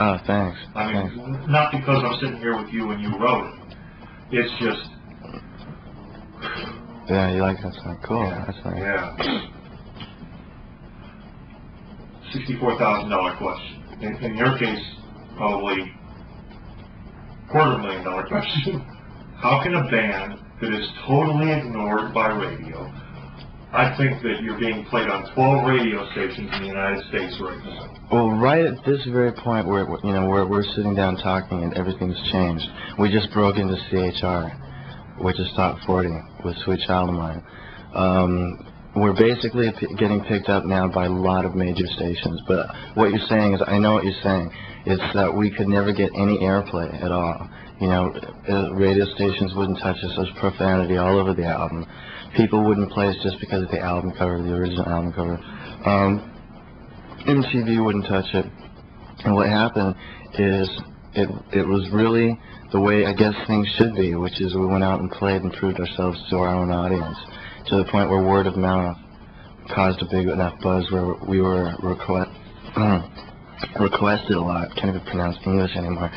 Oh, thanks. I mean, not because I'm sitting here with you and you wrote it. It's just... Yeah, you like that song? Cool. Yeah. That's nice. Yeah. $64,000 question. In your case, probably $250,000 question. How can a band that is totally ignored by radio? I think that you're being played on 12 radio stations in the United States right now. Well, right at this very point where we're sitting down talking and everything's changed. We just broke into CHR, which is top 40 with Sweet Child of Mine. We're basically getting picked up now by a lot of major stations. But what you're saying is, I know what you're saying. It's that we could never get any airplay at all. You know, radio stations wouldn't touch us. There's profanity all over the album. People wouldn't play us just because of the album cover, the original album cover. MTV wouldn't touch it. And what happened is it was really the way I guess things should be, which is we went out and played and proved ourselves to our own audience, to the point where word of mouth caused a big enough buzz where we were requested a lot. Can't even pronounce English anymore.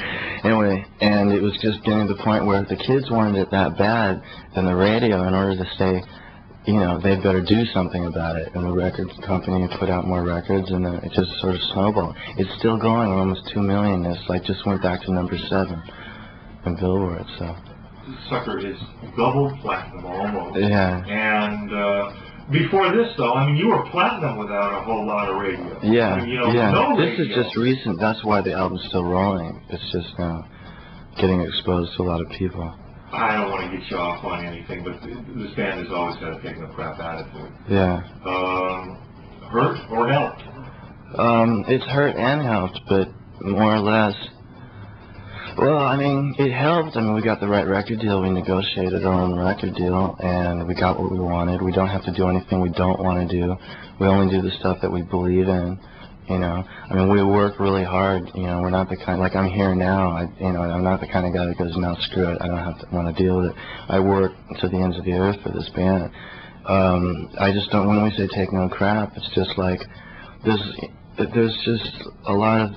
Anyway, and it was just getting to the point where if the kids wanted it that bad, then the radio, in order to stay, you know, they'd better do something about it. And the record company put out more records, and then it just sort of snowballed. It's still going. We're almost 2 million. This like just went back to number 7 in Billboard. So This sucker is double platinum almost. yeah. And before this, though, I mean, you were platinum without a whole lot of radio. Yeah, I mean, you know, yeah. no This radio. is just recent. That's why the album's still rolling. It's just now getting exposed to a lot of people. I don't want to get you off on anything, but this band has always got a taking a crap attitude. Yeah. Hurt or helped? It's hurt and helped, but more or less. Well, I mean, it helped. I mean, we got the right record deal. We negotiated our own record deal, and we got what we wanted. We don't have to do anything we don't want to do. We only do the stuff that we believe in, you know. I mean, we work really hard, you know. We're not the kind, like I'm here now, I'm not the kind of guy that goes, no, screw it, I don't have to want to deal with it. I work to the ends of the earth for this band. I just don't, when we say take no crap, it's just like, there's just a lot of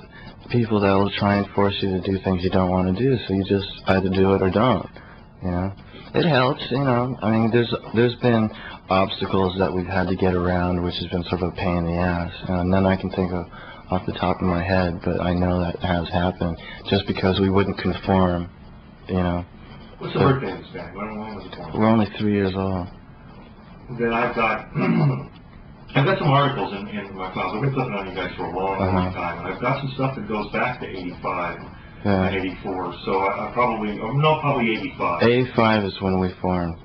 people that will try and force you to do things you don't want to do, so you just either do it or don't, you know. It helps, you know. I mean, there's been obstacles that we've had to get around, which has been sort of a pain in the ass, and none I can think of off the top of my head, but I know that has happened, just because we wouldn't conform, you know. What's the birthday of this band? When was it born? We're only 3 years old. Then I've got some articles in my files. I've been flipping on you guys for a long time, and I've got some stuff that goes back to 85 and 84, so I probably 85. 85 is when we formed.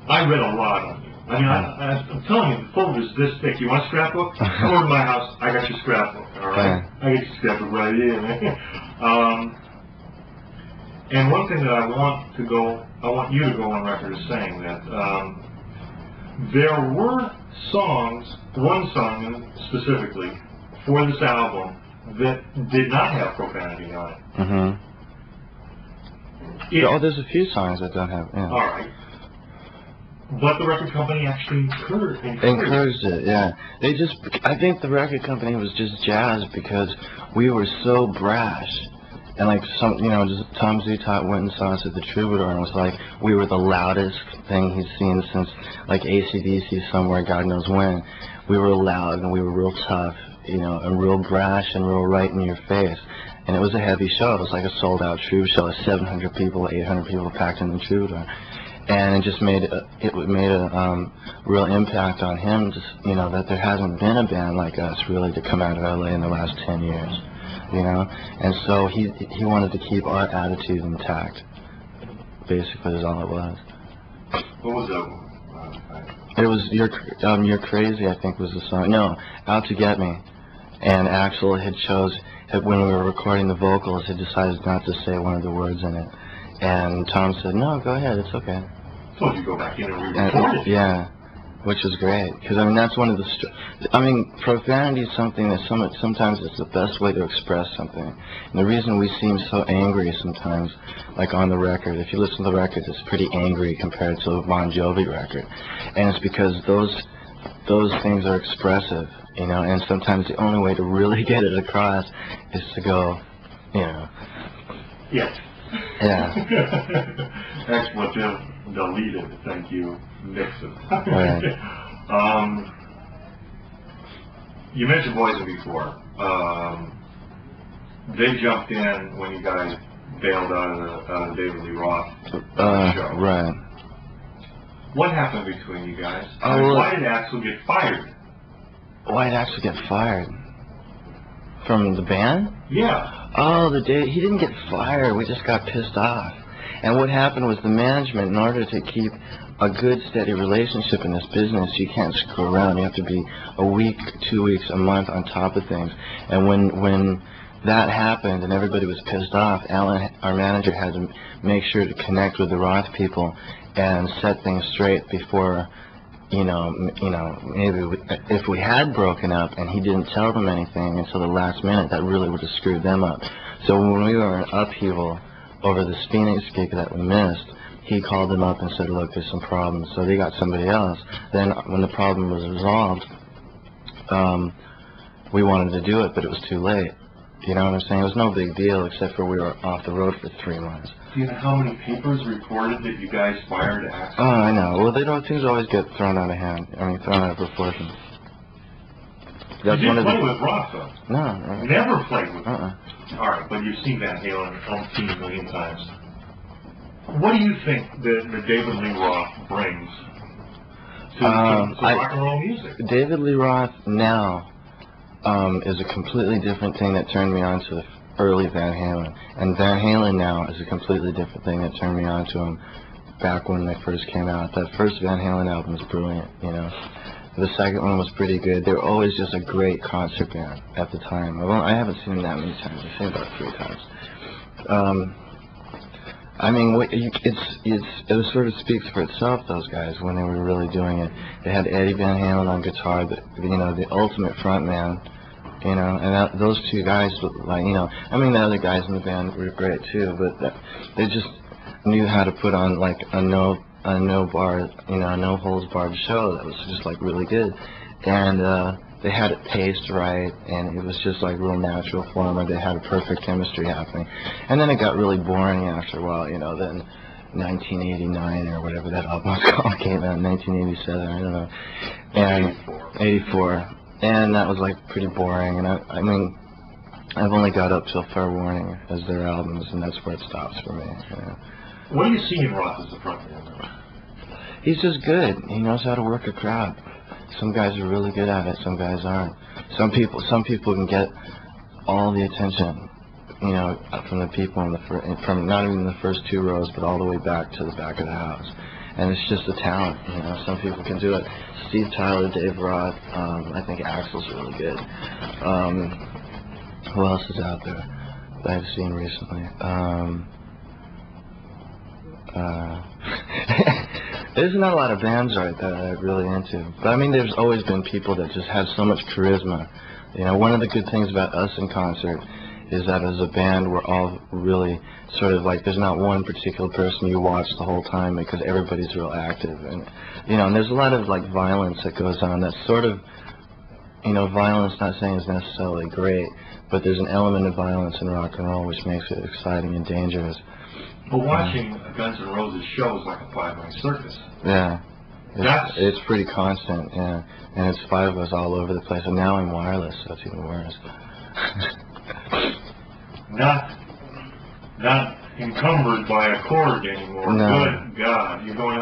I read a lot on you. I mean, I'm telling you, the folder's this thick. You want a scrapbook? Come over to my house. I got your scrapbook, all right? I got your scrapbook right here, man. And one thing that I want you to go on record as saying that there were songs, one song specifically, for this album that did not have profanity on it. Mm-hmm. Oh, there's a few songs that don't have, yeah. All right. But the record company actually encouraged it, yeah. I think the record company was just jazzed because we were so brash. And like just Tom Zutaut went and saw us at the Troubadour and was like, we were the loudest thing he's seen since like AC/DC somewhere, God knows when. We were loud and we were real tough, you know, and real brash and real right in your face. And it was a heavy show. It was like a sold-out Troubadour show, 700 people, 800 people packed in the Troubadour. And it just made a real impact on him, just, you know, that there hasn't been a band like us really to come out of LA in the last 10 years, you know. And so he wanted to keep our attitude intact. Basically, is all it was. What was that? It was You're Crazy, I think, was the song. No, Out to Get Me. And Axl when we were recording the vocals, had decided not to say one of the words in it. And Tom said, no, go ahead, it's okay. So you go back in and re-record it. Yeah, which was great. Because, I mean, that's one of the... profanity is something that sometimes it's the best way to express something. And the reason we seem so angry sometimes, like on the record, if you listen to the record, it's pretty angry compared to a Bon Jovi record. And it's because those those things are expressive, you know, and sometimes the only way to really get it across is to go, you know. Yes. Yeah. Expletive deleted. Thank you, Nixon. Right. You mentioned Poison before. They jumped in when you guys bailed out of the David Lee Roth show. Right. What happened between you guys? Why did Axl get fired? Why did Axl get fired? From the band? Yeah. Oh, he didn't get fired. We just got pissed off. And what happened was the management, in order to keep a good, steady relationship in this business, you can't screw around. You have to be a week, 2 weeks, a month on top of things. And when that happened and everybody was pissed off, Alan, our manager, had to make sure to connect with the Roth people and set things straight before, maybe if we had broken up and he didn't tell them anything until the last minute, that really would have screwed them up. So when we were in upheaval over the Phoenix gig that we missed, he called them up and said, look, there's some problems. So they got somebody else. Then when the problem was resolved, we wanted to do it, but it was too late. You know what I'm saying? It was no big deal, except for we were off the road for 3 months. Do you know how many papers reported that you guys fired Axl? Oh, I know. Well, things always get thrown out of hand. Thrown out of proportion. That's you didn't play with Roth, though? No. Right. Never played with him? All right, but you've seen Van Halen 18 million times. What do you think that David Lee Roth brings to rock and roll music? David Lee Roth now is a completely different thing that turned me on to the early Van Halen. And Van Halen now is a completely different thing that turned me on to him back when they first came out. That first Van Halen album was brilliant, you know. The second one was pretty good. They were always just a great concert band at the time. Well, I haven't seen them that many times. I've seen them about 3 times. It sort of speaks for itself, those guys, when they were really doing it. They had Eddie Van Halen on guitar, the ultimate front man, and those 2 guys, the other guys in the band were great too, but they just knew how to put on like a no holds barred show that was just like really good, and they had it paced right, and it was just like real natural for them. They had a perfect chemistry happening, and then it got really boring after a while. Then 1989 or whatever that album was called came out, 1987, I don't know, and 84, and that was like pretty boring. And I've only got up till Fair Warning as their albums, and that's where it stops for me. What do you see in Roth as the frontman? He's just good. He knows how to work a crowd. Some guys are really good at it. Some guys aren't. Some people can get all the attention, from the people from not even the first 2 rows, but all the way back to the back of the house. And it's just a talent. Some people can do it. Steve Tyler, Dave Roth. I think Axl's really good. Who else is out there that I've seen recently? There's not a lot of bands that I'm really into, but there's always been people that just have so much charisma. One of the good things about us in concert is that as a band we're all really sort of like, there's not one particular person you watch the whole time, because everybody's real active, and and there's a lot of like violence that goes on. That's sort of, violence, not saying is necessarily great, but there's an element of violence in rock and roll which makes it exciting and dangerous. But watching a Guns N' Roses show is like a 5-night circus. Yeah. It's pretty constant, yeah. And it's 5 of us all over the place. And now I'm wireless, so it's even worse. Not encumbered by a cord anymore. No. Good God. You're going